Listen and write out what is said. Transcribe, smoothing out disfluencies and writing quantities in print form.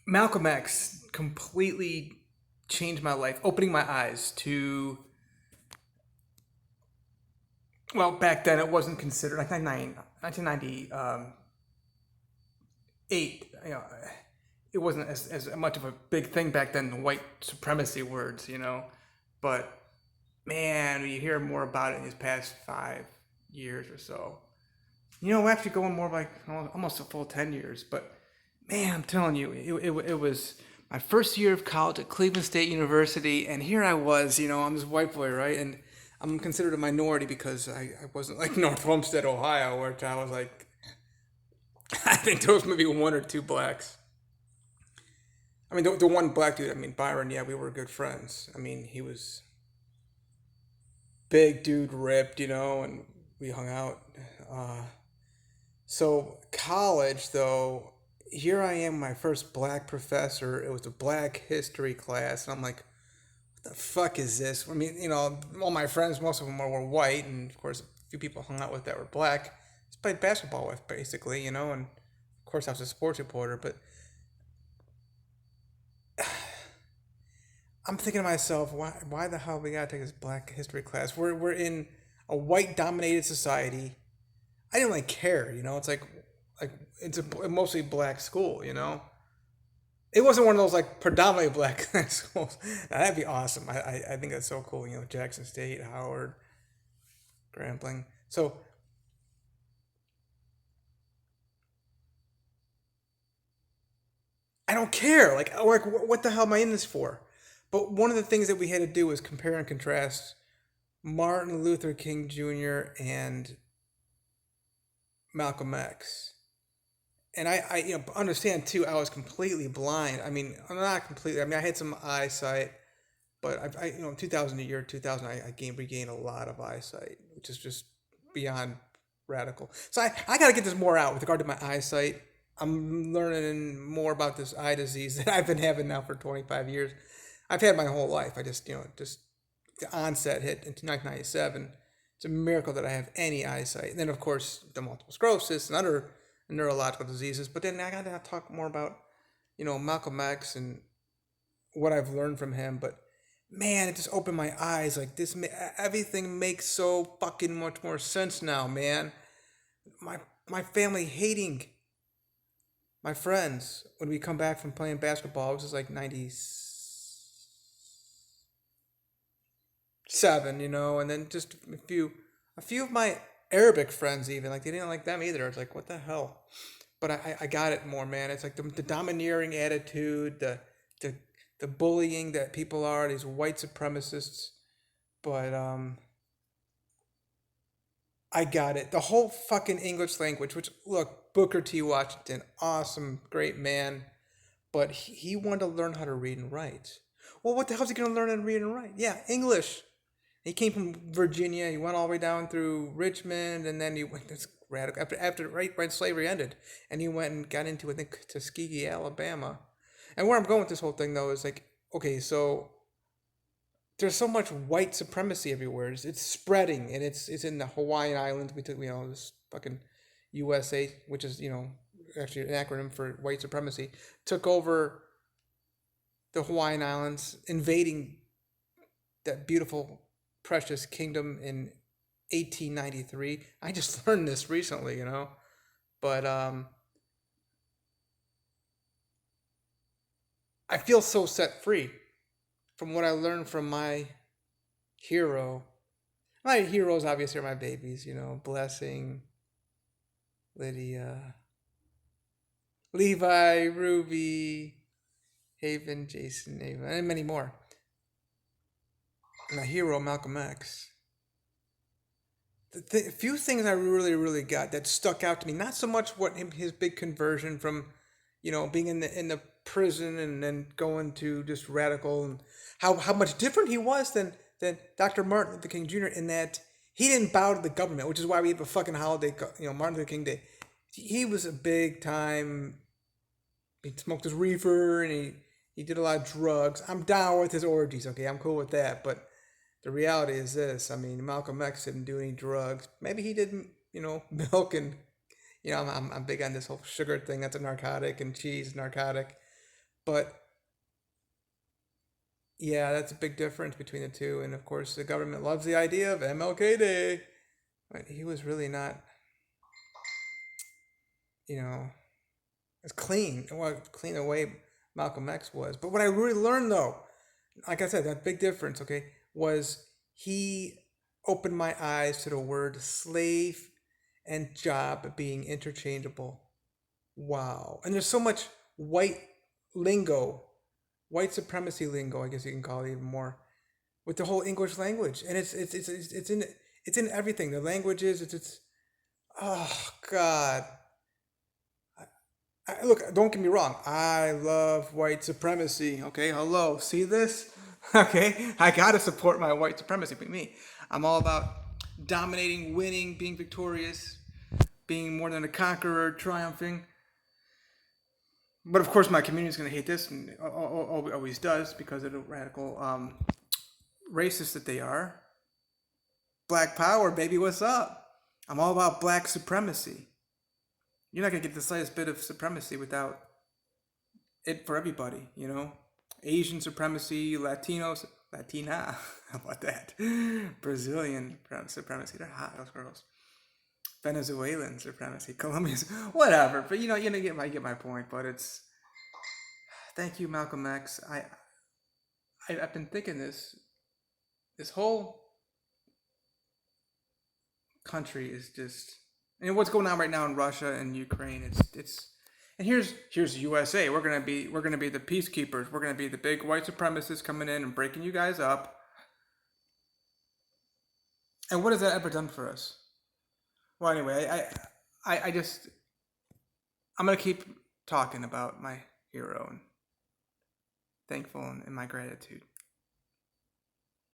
Malcolm X completely changed my life, opening my eyes to, well, back then it wasn't considered, like 1998, it wasn't as much of a big thing back then, the white supremacy words, but man, you hear more about it in these past 5 years or so. We're actually going more like almost a full 10 years, but man, I'm telling you, it was my first year of college at Cleveland State University, and here I was, I'm this white boy, right? And I'm considered a minority because I wasn't like North Homestead, Ohio, where I was like, I think there was maybe one or two blacks. I mean, the one black dude, I mean, Byron, yeah, we were good friends. I mean, he was big dude, ripped, and we hung out. Uh, So college though, here I am, my first black professor. It was a black history class, and I'm like, what the fuck is this? I mean, all my friends, most of them were white, and of course, a few people I hung out with that were black. Just played basketball with, basically, and of course, I was a sports reporter. But I'm thinking to myself, why the hell we gotta take this black history class? We're in a white dominated society. I didn't really care, It's like it's a mostly black school, It wasn't one of those like predominantly black schools. Now, that'd be awesome. I think that's so cool. Jackson State, Howard, Grambling. So I don't care. Like what the hell am I in this for? But one of the things that we had to do was compare and contrast Martin Luther King Jr. and Malcolm X. And I understand too. I was completely blind. I mean, I'm not completely. I mean, I had some eyesight, but in 2000, the year 2000, I regained a lot of eyesight, which is just beyond radical. So I got to get this more out with regard to my eyesight. I'm learning more about this eye disease that I've been having now for 25 years. I've had my whole life. I just, just the onset hit in 1997. It's a miracle that I have any eyesight. And then, of course, the multiple sclerosis and other neurological diseases. But then I got to talk more about, Malcolm X and what I've learned from him. But man, it just opened my eyes. Like this, everything makes so fucking much more sense now, man. My my family hating my friends when we come back from playing basketball. It was just like 97, and then just a few of my Arabic friends even like they didn't like them either. I was like, what the hell? But I got it more, man. It's like the domineering attitude, the the bullying that people are, these white supremacists. But I got it. The whole fucking English language, which look, Booker T. Washington, awesome, great man, but he wanted to learn how to read and write. Well, what the hell's he gonna learn how to read and write? Yeah, English. He came from Virginia. He went all the way down through Richmond, and then he went this radical after right when slavery ended, and he went and got into I think Tuskegee, Alabama. And where I'm going with this whole thing though is like, okay, so there's so much white supremacy everywhere. It's spreading, and it's in the Hawaiian Islands. We took this fucking USA, which is actually an acronym for white supremacy, took over the Hawaiian Islands, invading that beautiful, precious kingdom in 1893. I just learned this recently, but I feel so set free from what I learned from my hero. My heroes obviously are my babies, Blessing, Lydia, Levi, Ruby, Haven, Jason, Ava, and many more. My hero, Malcolm X. The few things I really, really got that stuck out to me, not so much his big conversion from, being in the prison and then going to just radical, and how much different he was than Dr. Martin Luther King Jr. in that he didn't bow to the government, which is why we have a fucking holiday, Martin Luther King Day. He was a big time. He smoked his reefer and he did a lot of drugs. I'm down with his orgies. Okay, I'm cool with that, but the reality is this. I mean, Malcolm X didn't do any drugs. Maybe he did, milk and, I'm big on this whole sugar thing. That's a narcotic, and cheese, narcotic. But yeah, that's a big difference between the two. And of course, the government loves the idea of MLK Day, but he was really not, you know, as clean, well, clean the way Malcolm X was. But what I really learned though, like I said, that big difference, okay, was he opened my eyes to the word slave and job being interchangeable. Wow. And there's so much white lingo, white supremacy lingo, I guess you can call it even more, with the whole English language. And it's in everything. The languages, it's oh God. Look, don't get me wrong. I love white supremacy. Okay, hello. See this? Okay, I gotta support my white supremacy. But me, I'm all about dominating, winning, being victorious, being more than a conqueror, triumphing. But of course, my community is gonna hate this, and always does because of the radical racists that they are. Black power, baby. What's up? I'm all about black supremacy. You're not gonna get the slightest bit of supremacy without it for everybody, you know? Asian supremacy, Latinos, Latina, how about that? Brazilian supremacy, they're hot, those girls. Venezuelan supremacy, Colombians, whatever. But get my point. But it's thank you, Malcolm X. I've been thinking this whole country is just, and what's going on right now in Russia and Ukraine. It's and here's USA. We're gonna be the peacekeepers. We're gonna be the big white supremacists coming in and breaking you guys up. And what has that ever done for us? Well, anyway, I just I'm gonna keep talking about my hero and thankful and my gratitude.